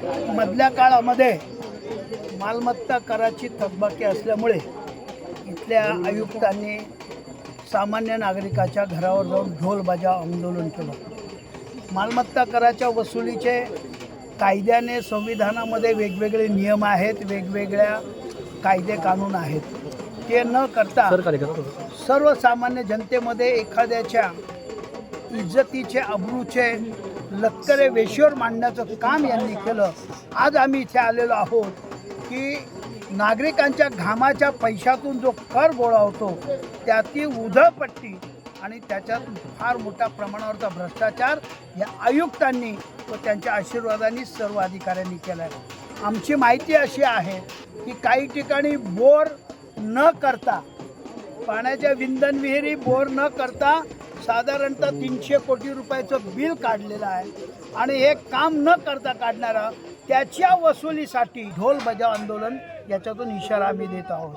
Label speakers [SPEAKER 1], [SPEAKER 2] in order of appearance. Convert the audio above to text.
[SPEAKER 1] मधल्या काळामध्ये मालमत्ता कराची थकबाकी असल्यामुळे इथल्या आयुक्तांनी सामान्य नागरिकाच्या घरावर जाऊन ढोल बजाव आंदोलन केलं। मालमत्ता कराच्या वसुलीचे कायद्याने संविधानामध्ये वेगवेगळे नियम आहेत, वेगवेगळ्या कायदे कानून आहेत। ते न करता सर्वसामान्य जनतेमध्ये एखाद्याच्या इज्जतीचे अब्रूचे लक्करे वेशीवर मांडण्याचं काम यांनी केलं। आज आम्ही इथे आलेलो आहोत की नागरिकांच्या घामाच्या पैशातून जो कर गोळा होतो त्याची उधळपट्टी आणि त्याच्यात फार मोठ्या प्रमाणावरचा भ्रष्टाचार या आयुक्तांनी व त्यांच्या आशीर्वादाने सर्व अधिकाऱ्यांनी केला आहे। आमची माहिती अशी आहे की काही ठिकाणी बोर न करता पाण्याच्या विंधन विहिरी बोर न करता साधारणतः 300 कोटी रुपयाचं बिल काढलेलं आहे आणि हे काम न करता काढणारा त्याच्या वसुलीसाठी ढोल बजाव आंदोलन याच्यातून इशारा आम्ही देत आहोत।